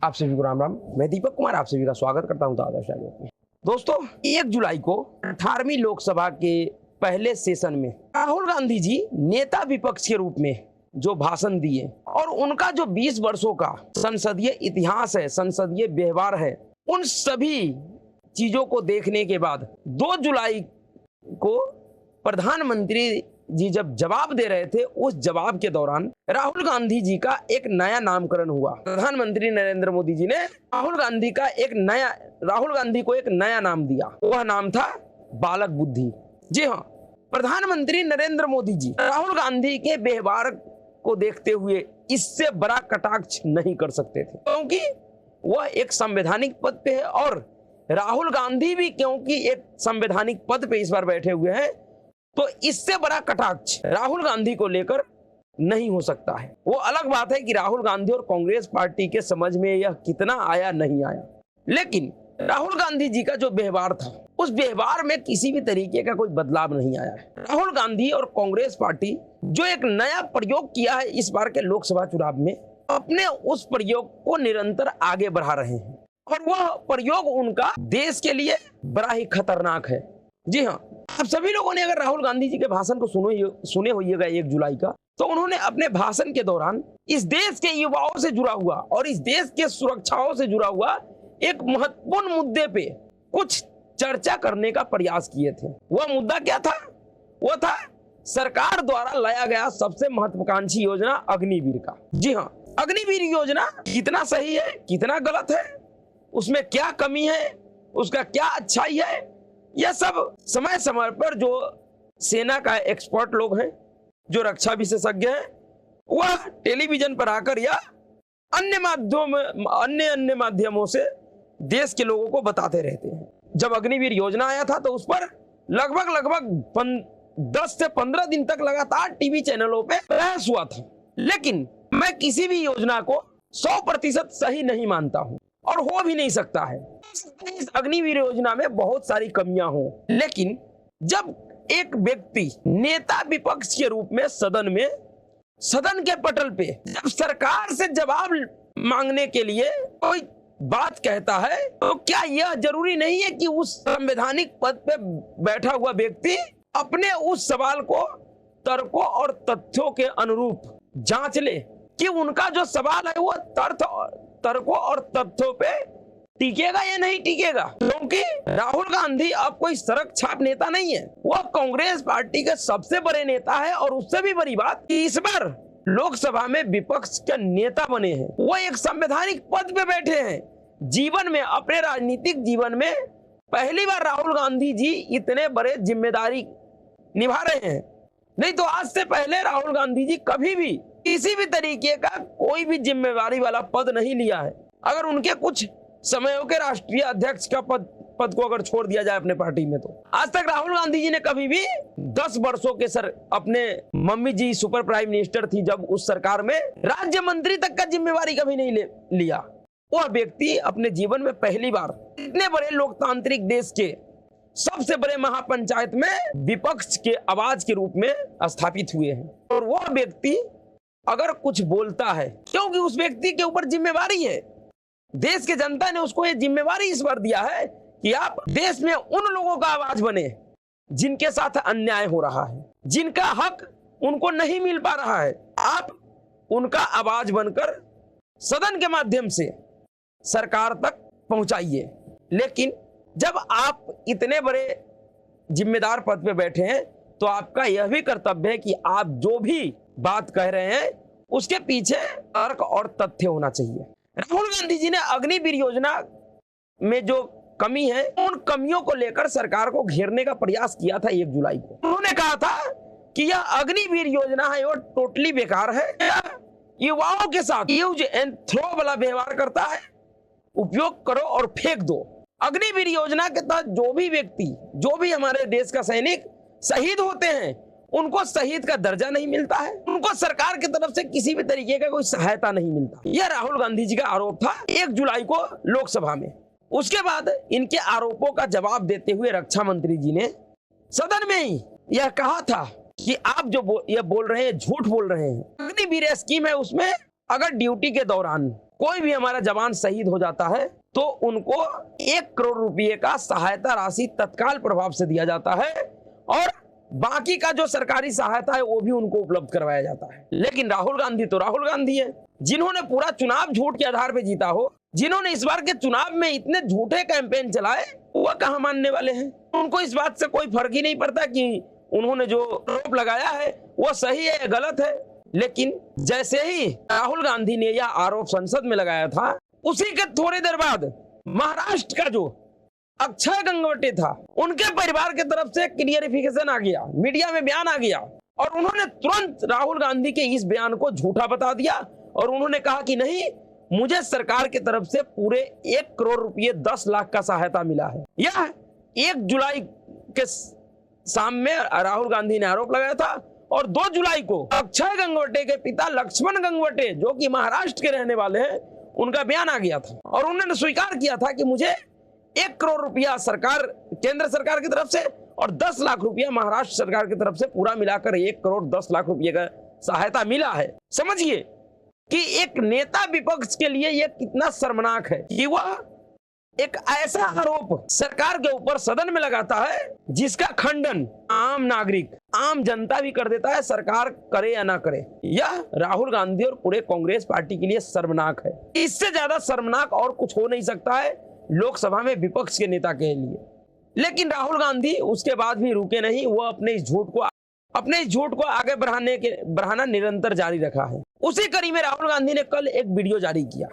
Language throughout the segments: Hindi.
आप सभी को राम राम। मैं दीपक कुमार आप सभी का स्वागत करता हूं आदर्श में। दोस्तों, 1 जुलाई को 18वीं लोकसभा के पहले सेशन में राहुल गांधी जी नेता विपक्ष के रूप में जो भाषण दिए और उनका जो 20 वर्षों का संसदीय इतिहास है, संसदीय व्यवहार है, उन सभी चीजों को देखने के बाद 2 जुलाई को प्रधानमंत्री जी जब जवाब दे रहे थे, उस जवाब के दौरान राहुल गांधी जी का एक नया नामकरण हुआ। प्रधानमंत्री नरेंद्र मोदी जी ने राहुल गांधी को एक नया नाम दिया। वह नाम था बालक बुद्धि। जी हाँ, प्रधानमंत्री नरेंद्र मोदी जी राहुल गांधी के व्यवहार को देखते हुए इससे बड़ा कटाक्ष नहीं कर सकते थे, क्योंकि वह एक संवैधानिक पद पे है और राहुल गांधी भी क्योंकि एक संवैधानिक पद पे इस बार बैठे हुए हैं, तो इससे बड़ा कटाक्ष राहुल गांधी को लेकर नहीं हो सकता है। वो अलग बात है कि राहुल गांधी और कांग्रेस पार्टी के समझ में यह कितना आया नहीं आया, लेकिन राहुल गांधी जी का जो व्यवहार था, उस व्यवहार में किसी भी तरीके का कोई बदलाव नहीं आया है। राहुल गांधी और कांग्रेस पार्टी जो एक नया प्रयोग किया है इस बार के लोकसभा चुनाव में, अपने उस प्रयोग को निरंतर आगे बढ़ा रहे हैं और वह प्रयोग उनका देश के लिए बड़ा ही खतरनाक है। जी हाँ, आप सभी लोगों ने अगर राहुल गांधी जी के भाषण को सुने होइएगा 1 जुलाई का, तो उन्होंने अपने भाषण के दौरान इस देश के युवाओं से जुड़ा हुआ और इस देश के सुरक्षाओं से जुड़ा हुआ एक महत्वपूर्ण मुद्दे पे कुछ चर्चा करने का प्रयास किए थे। वह मुद्दा क्या था? वह था सरकार द्वारा लाया गया सबसे महत्वाकांक्षी योजना अग्निवीर का। जी हाँ, अग्निवीर योजना कितना सही है, कितना गलत है, उसमें क्या कमी है, उसका क्या अच्छाई है, यह सब समय समय पर जो सेना का एक्सपर्ट लोग हैं, जो रक्षा विशेषज्ञ हैं, वह टेलीविजन पर आकर या अन्य माध्यमों से देश के लोगों को बताते रहते हैं। जब अग्निवीर योजना आया था तो उस पर लगभग 10 से 15 दिन तक लगातार टीवी चैनलों पे बहस हुआ था। लेकिन मैं किसी भी योजना को 100% सही नहीं मानता हूं और हो भी नहीं सकता है। इस अग्निवीर योजना में बहुत सारी कमियां हो, लेकिन जब एक व्यक्ति नेता विपक्ष के रूप में सदन के पटल पे जब सरकार से जवाब मांगने के लिए कोई बात कहता है, तो क्या यह जरूरी नहीं है कि उस संवैधानिक पद पे बैठा हुआ व्यक्ति अपने उस सवाल को तर्कों और तथ्यों के अनुरूप जांच ले कि उनका जो सवाल है वो तर्कों और तथ्यों पे टिकेगा या नहीं टिकेगा? क्योंकि राहुल गांधी अब कोई सड़क छाप नेता नहीं है, वह कांग्रेस पार्टी के सबसे बड़े नेता है और उससे भी बड़ी बात कि इस बार लोकसभा में विपक्ष के नेता बने हैं। वह एक संवैधानिक पद पे बैठे हैं। जीवन में, अपने राजनीतिक जीवन में पहली बार राहुल गांधी जी इतने बड़े जिम्मेदारी निभा रहे हैं। नहीं तो आज से पहले राहुल गांधी जी कभी भी किसी भी तरीके का कोई भी जिम्मेदारी वाला पद नहीं लिया है। अगर उनके कुछ समयों के राष्ट्रीय अध्यक्ष का पद को अगर छोड़ दिया जाए अपने पार्टी में, तो आज तक राहुल गांधी जी ने कभी भी 10 वर्षों के अपने मम्मी जी सुपर प्राइम मिनिस्टर थी जब उस सरकार में, राज्य मंत्री तक का जिम्मेवारी कभी नहीं लिया। वह व्यक्ति अपने जीवन में पहली बार इतने बड़े लोकतांत्रिक देश के सबसे बड़े महापंचायत में विपक्ष के आवाज के रूप में स्थापित हुए हैं। और वह व्यक्ति अगर कुछ बोलता है, क्योंकि उस व्यक्ति के ऊपर जिम्मेवारी है, देश के जनता ने उसको ये जिम्मेवारी इस बार दिया है कि आप देश में उन लोगों का आवाज बने जिनके साथ अन्याय हो रहा है, जिनका हक उनको नहीं मिल पा रहा है। आप उनका आवाज बनकर सदन के माध्यम से सरकार तक पहुंचाइए। लेकिन जब आप इतने बड़े जिम्मेदार पद पे बैठे हैं, तो आपका यह भी कर्तव्य है कि आप जो भी बात कह रहे हैं उसके पीछे तर्क और तथ्य होना चाहिए। राहुल गांधी जी ने अग्निवीर योजना में जो कमी है, उन कमियों को लेकर सरकार को घेरने का प्रयास किया था 1 जुलाई को। उन्होंने कहा था कि यह अग्निवीर योजना है वो टोटली बेकार है, युवाओं के साथ यूज एंड थ्रो वाला व्यवहार करता है, उपयोग करो और फेंक दो। अग्निवीर योजना के तहत जो भी व्यक्ति, जो भी हमारे देश का सैनिक शहीद होते हैं, उनको शहीद का दर्जा नहीं मिलता है, उनको सरकार की तरफ से किसी भी तरीके का कोई सहायता नहीं मिलता। यह राहुल गांधी जी का आरोप था 1 जुलाई को लोकसभा में। उसके बाद इनके आरोपों का जवाब देते हुए रक्षा मंत्री जी ने सदन में ही यह कहा था कि आप जो ये बोल रहे हैं, झूठ बोल रहे हैं। अग्निवीर स्कीम है, उसमें अगर ड्यूटी के दौरान कोई भी हमारा जवान शहीद हो जाता है तो उनको 1 करोड़ रुपए का सहायता राशि तत्काल प्रभाव से दिया जाता है और बाकी का जो सरकारी सहायता है वो भी उनको उपलब्ध करवाया जाता है। लेकिन राहुल गांधी तो राहुल गांधी है, जिन्होंने पूरा चुनाव झूठ के आधार पर जीता हो, जिन्होंने इस बार के चुनाव में इतने झूठे कैंपेन चलाए, वो कहाँ मानने वाले हैं। उनको इस बात से कोई फर्क ही नहीं पड़ता कि उन्होंने जो आरोप लगाया है वो सही है या गलत है। लेकिन जैसे ही राहुल गांधी ने यह आरोप संसद में लगाया था, उसी के थोड़ी देर बाद महाराष्ट्र का जो अक्षय गंगवटे था, उनके परिवार की तरफ से क्लियरिफिकेशन आ गया, मीडिया में बयान आ गया और उन्होंने तुरंत राहुल गांधी के इस बयान को झूठा बता दिया और उन्होंने कहा कि नहीं, मुझे सरकार की तरफ से पूरे 1 करोड़ रुपए 10 लाख का सहायता मिला है। यह 1 जुलाई के शाम में राहुल गांधी ने आरोप लगाया था और 2 जुलाई को अक्षय गंगवटे के पिता लक्ष्मण गंगवटे, जो कि महाराष्ट्र के रहने वाले हैं, उनका बयान आ गया था और उन्होंने स्वीकार किया था कि मुझे 1 करोड़ रुपया सरकार, केंद्र सरकार की तरफ से और 10 लाख रुपया महाराष्ट्र सरकार की तरफ से, पूरा मिलाकर 1 करोड़ 10 लाख रुपये का सहायता मिला है। समझिए कि एक नेता विपक्ष के लिए यह कितना शर्मनाक है कि वह एक ऐसा आरोप सरकार के ऊपर सदन में लगाता है जिसका खंडन आम नागरिक, आम जनता भी कर देता है, सरकार करे या ना करे। यह राहुल गांधी और पूरे कांग्रेस पार्टी के लिए शर्मनाक है। इससे ज्यादा शर्मनाक और कुछ हो नहीं सकता है लोकसभा में विपक्ष के नेता के लिए। लेकिन राहुल गांधी उसके बाद भी रुके नहीं, वो अपने इस झूठ को आगे बढ़ाना निरंतर जारी रखा है। उसी कड़ी में राहुल गांधी ने कल एक वीडियो जारी किया।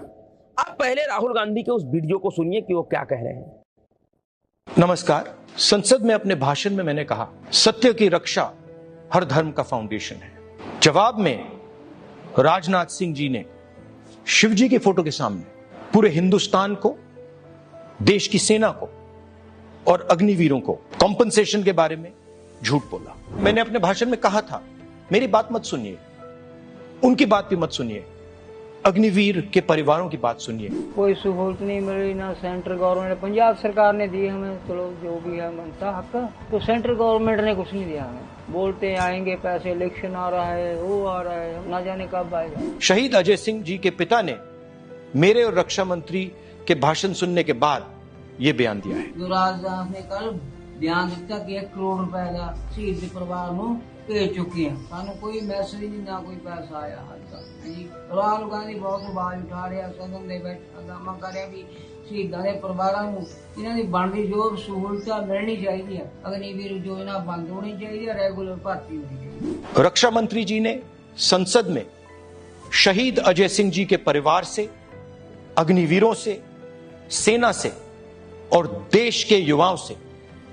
आप पहले राहुल गांधी के उस वीडियो को सुनिए कि वो क्या कह रहे हैं। नमस्कार। संसद में अपने भाषण में मैंने कहा, सत्य की रक्षा हर धर्म का फाउंडेशन है। जवाब में राजनाथ सिंह जी ने शिव जी की फोटो के सामने पूरे हिंदुस्तान को, देश की सेना को और अग्निवीरों को कॉम्पनसेशन के बारे में झूठ बोला। मैंने अपने भाषण में कहा था, मेरी बात मत सुनिए, उनकी बात भी मत सुनिए, अग्निवीर के परिवारों की बात सुनिए। कोई सहूलत नहीं मिली, ना सेंट्रल गवर्नमेंट, पंजाब सरकार ने दी हमें, चलो जो भी है बनता हक, तो सेंट्रल गवर्नमेंट ने कुछ नहीं दिया हमें। बोलते आएंगे पैसे, इलेक्शन आ रहा है, वो आ रहा है, ना जाने कब आएगा। शहीद अजय सिंह जी के पिता ने मेरे और रक्षा मंत्री के भाषण सुनने के बाद ये बयान दिया है। जो राजनाथ ने कल बयान दिता कि 1 करोड़ रुपए का शहीद परिवार को भेज चुके हैं, सानू कोई मैसेज नहीं, ना कोई पैसा आया हाल तक। राहुल गांधी बहुत आवाज उठा रहा, सदन में बैठा हंगामा कर रहा भी शहीदों के परिवारों को इन्हां दी बनदी जो सहूलत मिलनी चाहिए, अग्निवीर योजना बंद होनी चाहिए, रेगुलर भर्ती होनी चाहिए। रक्षा मंत्री जी ने संसद में शहीद अजय सिंह जी के परिवार से, अग्निवीरों से, सेना से और देश के युवाओं से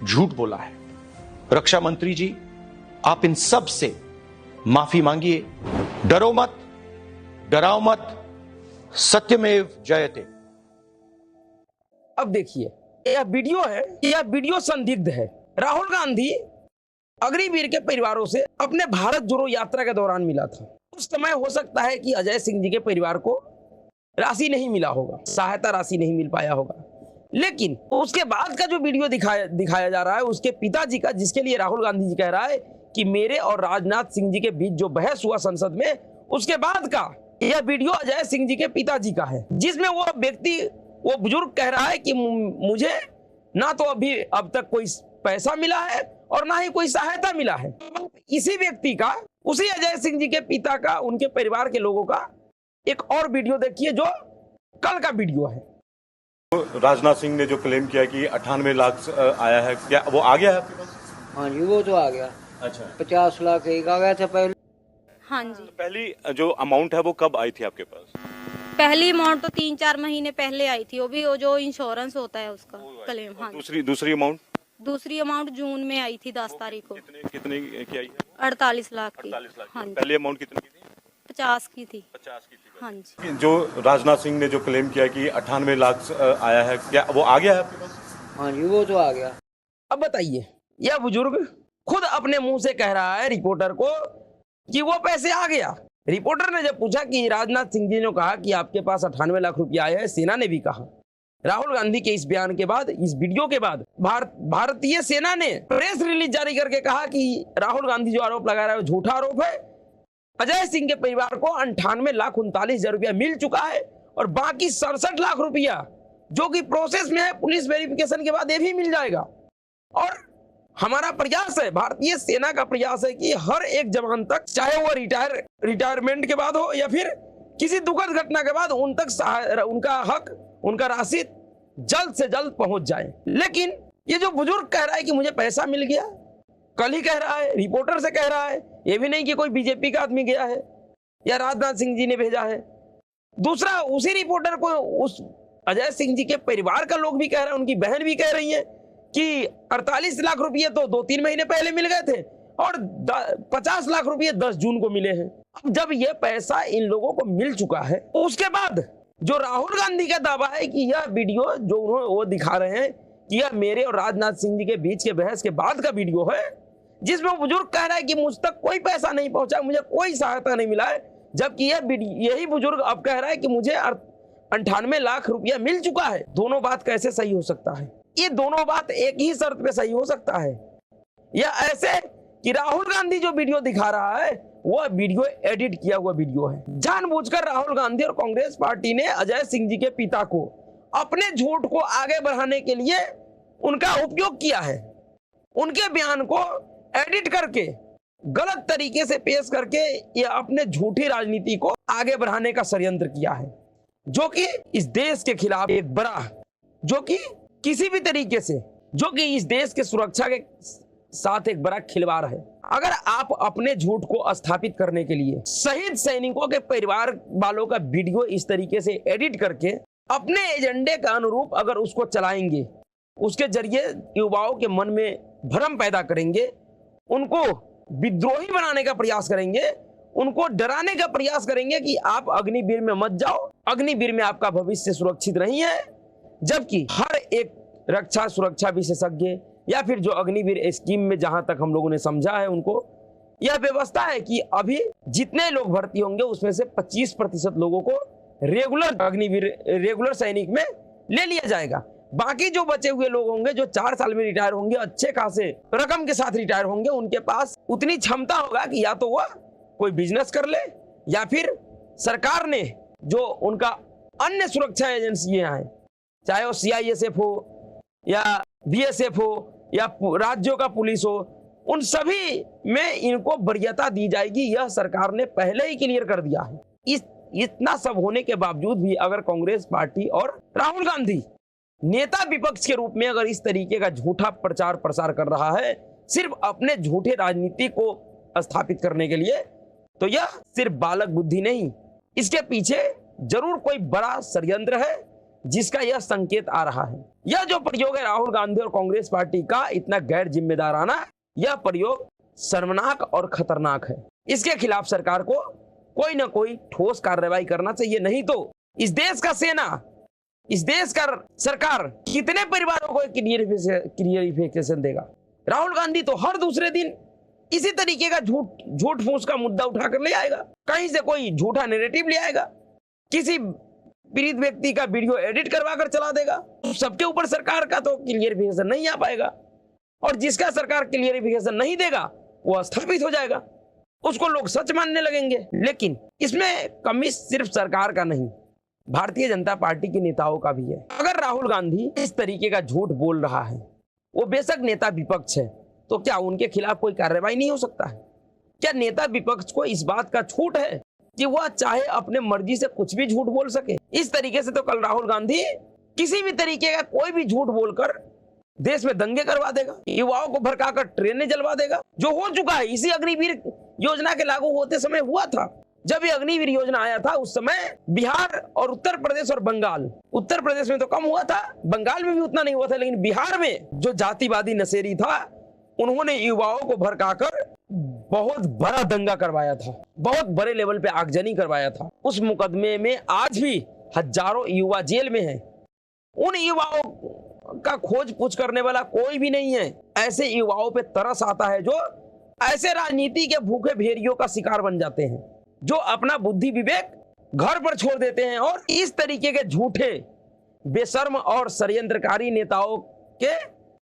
झूठ बोला है। रक्षा मंत्री जी, आप इन सब से माफी मांगिए। डरो मत, डराओ मत, सत्यमेव जयते। अब देखिए, यह वीडियो है, यह वीडियो संदिग्ध है। राहुल गांधी अग्निवीर के परिवारों से अपने भारत जोड़ो यात्रा के दौरान मिला था। उस समय हो सकता है कि अजय सिंह जी के परिवार को राशि नहीं मिला होगा, सहायता राशि नहीं मिल पाया होगा। लेकिन उसके बाद का जो वीडियो दिखाया जा रहा है उसके पिताजी का, जिसके लिए राहुल गांधी जी कह रहा है कि मेरे और राजनाथ सिंह जी के बीच जो बहस हुआ संसद में, उसके बाद का यह वीडियो अजय सिंह जी के पिताजी का है, जिसमें वो व्यक्ति, वो बुजुर्ग कह रहा है कि मुझे ना तो अब तक कोई पैसा मिला है और ना ही कोई सहायता मिला है। इसी व्यक्ति का, उसी अजय सिंह जी के पिता का, उनके परिवार के लोगों का एक और वीडियो देखिए जो कल का वीडियो है। राजनाथ सिंह ने जो क्लेम किया कि 98 लाख आया है, क्या वो आ गया है आपके पास? हाँ जी, वो तो आ गया। अच्छा, 50 लाख एक आ गया था पहले। हाँ जी। पहली जो अमाउंट है वो कब आई थी आपके पास? पहली अमाउंट तो 3-4 महीने पहले आई थी, वो भी वो जो इंश्योरेंस होता है उसका क्लेम। हाँ, दूसरी अमाउंट? दूसरी अमाउंट जून में आई थी 10 तारीख को। कितने की आई है? 48 लाख की। 48 लाख। हाँ जी। पहली अमाउंट कितनी की थी? 50 की थी। 50 की थी। हाँ जी। जो राजनाथ सिंह ने जो क्लेम किया कि 98 लाख आया है, क्या वो आ गया है आपके पास? हाँ जी, वो तो आ गया। अब बताइए, यह बुजुर्ग खुद अपने मुंह से कह रहा है रिपोर्टर को कि वो पैसे आ गया। रिपोर्टर ने जब पूछा कि राजनाथ सिंह जी ने कहा कि आपके पास 98 लाख रुपया आया है, सेना ने भी कहा। राहुल गांधी के इस बयान के बाद, इस वीडियो के बाद भारतीय सेना ने प्रेस रिलीज जारी करके कहा कि राहुल गांधी जो आरोप लगा रहा है वो झूठा आरोप है। अजय सिंह के परिवार को 98,39,000 रुपया मिल चुका है और बाकी 67 लाख रुपया जो कि प्रोसेस में है, पुलिस वेरिफिकेशन के बाद ये भी मिल जाएगा। और हमारा प्रयास है, भारतीय सेना का प्रयास है कि हर एक जवान तक, चाहे वो रिटायरमेंट के बाद हो या फिर किसी दुखद घटना के बाद, उन तक उनका हक, उनका राशि जल्द से जल्द पहुंच जाए। लेकिन ये जो बुजुर्ग कह रहा है कि मुझे पैसा मिल गया, कल ही कह रहा है, रिपोर्टर से कह रहा है, ये भी नहीं कि कोई बीजेपी का आदमी गया है या राजनाथ सिंह जी ने भेजा है। दूसरा, उसी रिपोर्टर को उस अजय सिंह जी के परिवार का लोग भी कह रहे हैं, उनकी बहन भी कह रही है कि 48 लाख रुपये तो 2-3 महीने पहले मिल गए थे और 50 लाख रुपये 10 जून को मिले हैं। अब जब ये पैसा इन लोगों को मिल चुका है, उसके बाद जो राहुल गांधी का दावा है कि यह वीडियो जो वो दिखा रहे हैं कि यह मेरे और राजनाथ सिंह जी के बीच के बहस के बाद का वीडियो है, जिसमें वो बुजुर्ग कह रहा है कि मुझ तक कोई पैसा नहीं पहुंचा, मुझे कोई सहायता नहीं मिला है, जबकि यही बुजुर्ग अब कह रहा है कि मुझे 98 लाख रुपया मिल चुका है। दोनों बात कैसे सही हो सकता है? ये दोनों बात एक ही शर्त पे सही हो सकता है, या ऐसे कि राहुल गांधी जो वीडियो दिखा रहा है वो वीडियो एडिट किया हुआ वीडियो है। जानबूझकर राहुल गांधी और कांग्रेस पार्टी ने अजय सिंह जी के पिता को अपने झूठ को आगे बढ़ाने के लिए उनका उपयोग किया है। उनके बयान को एडिट करके गलत तरीके से पेश करके ये अपने झूठी राजनीति को आगे बढ़ाने का षड्यंत्र किया है, जो कि इस देश के खिलाफ एक बड़ा, जो कि किसी भी तरीके से, जो कि इस देश के सुरक्षा के साथ एक बड़ा खिलवाड़ है। अगर आप अपने झूठ को स्थापित करने के लिए शहीद सैनिकों के परिवार वालों का वीडियो इस तरीके से एडिट करके अपने एजेंडे का अनुरूप अगर उसको चलाएंगे, उसके जरिए युवाओं के मन में भ्रम पैदा करेंगे, उनको विद्रोही बनाने का प्रयास करेंगे, उनको डराने का प्रयास करेंगे कि आप अग्निवीर में मत जाओ, अग्निवीर में आपका भविष्य सुरक्षित नहीं है, जबकि हर एक रक्षा सुरक्षा विशेषज्ञ या फिर जो अग्निवीर स्कीम में जहां तक हम लोगों ने समझा है, उनको यह व्यवस्था है कि अभी जितने लोग भर्ती होंगे उसमें से 25% लोगों को रेगुलर सैनिक में ले लिया जाएगा। बाकी जो बचे हुए लोग होंगे, जो 4 साल में रिटायर होंगे, अच्छे खासे रकम के साथ रिटायर होंगे, उनके पास उतनी क्षमता होगा कि या तो वह कोई बिजनेस कर ले या फिर सरकार ने जो उनका अन्य सुरक्षा एजेंसियां हैं, चाहे वो CISF हो या BSF हो या राज्यों का पुलिस हो, उन सभी में इनको वरीयता दी जाएगी। यह सरकार ने पहले ही क्लियर कर दिया है। इतना सब होने के बावजूद भी अगर कांग्रेस पार्टी और राहुल गांधी नेता विपक्ष के रूप में अगर इस तरीके का झूठा प्रचार प्रसार कर रहा है सिर्फ अपने झूठे राजनीति को स्थापित करने के लिए, तो यह सिर्फ बालक बुद्धि नहीं, इसके पीछे जरूर कोई बड़ा षड्यंत्र है जिसका यह संकेत आ रहा है। यह जो प्रयोग है राहुल गांधी और कांग्रेस पार्टी का इतना गैर जिम्मेदाराना, यह प्रयोग शर्मनाक और खतरनाक है। इसके खिलाफ सरकार को कोई ना कोई ठोस कार्रवाई करना चाहिए, नहीं तो इस देश का सेना, इस देश का सरकार कितने परिवारों को क्लियरिफिकेशन देगा? राहुल गांधी तो हर दूसरे दिन इसी तरीके का झूठ फूस का मुद्दा उठाकर ले आएगा, कहीं से कोई झूठा नैरेटिव ले आएगा, किसी पीड़ित व्यक्ति का वीडियो एडिट करवा कर चला देगा। सबके ऊपर सरकार का तो क्लियरिफिकेशन नहीं आ पाएगा, और जिसका सरकार क्लियरिफिकेशन नहीं देगा वो स्थापित हो जाएगा, उसको लोग सच मानने लगेंगे। लेकिन इसमें कमी सिर्फ सरकार का नहीं, भारतीय जनता पार्टी के नेताओं का भी है। अगर राहुल गांधी इस तरीके का झूठ बोल रहा है, वो बेशक नेता विपक्ष है, तो क्या उनके खिलाफ कोई कार्रवाई नहीं हो सकता है? क्या नेता विपक्ष को इस बात का छूट है कि वह चाहे अपने मर्जी से कुछ भी झूठ बोल सके? इस तरीके से तो कल राहुल गांधी किसी भी तरीके का कोई भी झूठ बोलकर देश में दंगे करवा देगा, युवाओं को भड़काकर ट्रेनें जलवा देगा, जो हो चुका है। इसी अग्निवीर योजना के लागू होते समय हुआ था। जब ये अग्निवीर योजना आया था उस समय बिहार और उत्तर प्रदेश और बंगाल, उत्तर प्रदेश में तो कम हुआ था, बंगाल में भी उतना नहीं हुआ था, लेकिन बिहार में जो जातिवादी नशेरी था उन्होंने युवाओं को भड़काकर बहुत बड़ा दंगा करवाया था, बहुत बड़े लेवल पे आगजनी करवाया था। उस मुकदमे में आज भी हजारों युवा जेल में हैं। उन युवाओं का खोज पूछ करने वाला कोई भी नहीं है। ऐसे युवाओं पे तरस आता है जो ऐसे राजनीति के भूखे भेड़ियों का शिकार बन जाते हैं, जो अपना बुद्धि विवेक घर पर छोड़ देते हैं और इस तरीके के झूठे, बेशर्म और षड्यंत्रकारी नेताओं के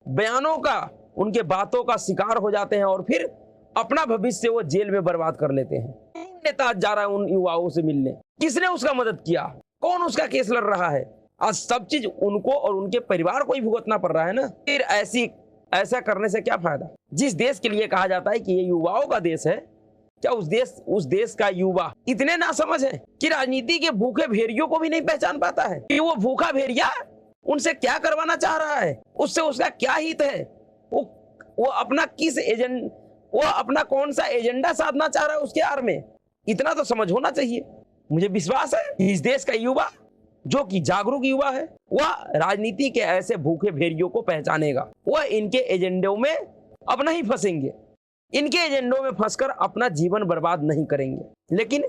बयानों का, उनके बातों का शिकार हो जाते हैं और फिर अपना भविष्य वो जेल में बर्बाद कर लेते हैं। नेता जा रहा है उन युवाओं से मिलने, किसने उसका मदद किया? कौन उसका केस लड़ रहा है? आज सब चीज उनको और उनके परिवार को ही भुगतना पड़ रहा है ना। फिर ऐसा करने से क्या फायदा? जिस देश के लिए कहा जाता है कि ये युवाओं का देश है, क्या उस देश का युवा इतने नासमझ है कि राजनीति के भूखे भेड़ियों को भी नहीं पहचान पाता है कि वो भूखा भेड़िया उनसे क्या करवाना चाह रहा है, उससे उसका क्या हित है, वो अपना कौन सा एजेंडा साधना चाह रहा है उसके आड़ में। इतना तो समझ होना चाहिए। मुझे विश्वास है कि इस देश का युवा, जो कि जागरूक युवा है, वह राजनीति के ऐसे भूखे भेड़ियों को पहचानेगा। वह इनके एजेंडों में अब नहीं फंसेंगे, इनके एजेंडों में फंसकर अपना जीवन बर्बाद नहीं करेंगे। लेकिन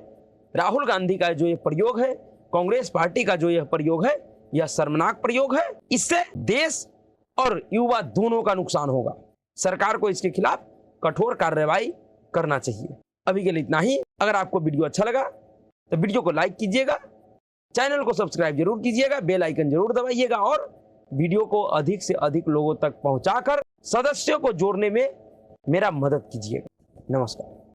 राहुल गांधी का जो ये प्रयोग है, कांग्रेस पार्टी का जो यह प्रयोग है, यह शर्मनाक प्रयोग है। इससे देश और युवा दोनों का नुकसान होगा। सरकार को इसके खिलाफ कठोर कार्रवाई करना चाहिए। अभी के लिए इतना ही। अगर आपको वीडियो अच्छा लगा तो वीडियो को लाइक कीजिएगा, चैनल को सब्सक्राइब जरूर कीजिएगा, बेल आइकन जरूर दबाइएगा और वीडियो को अधिक से अधिक लोगों तक पहुंचाकर सदस्यों को जोड़ने में मेरा मदद कीजिएगा। नमस्कार।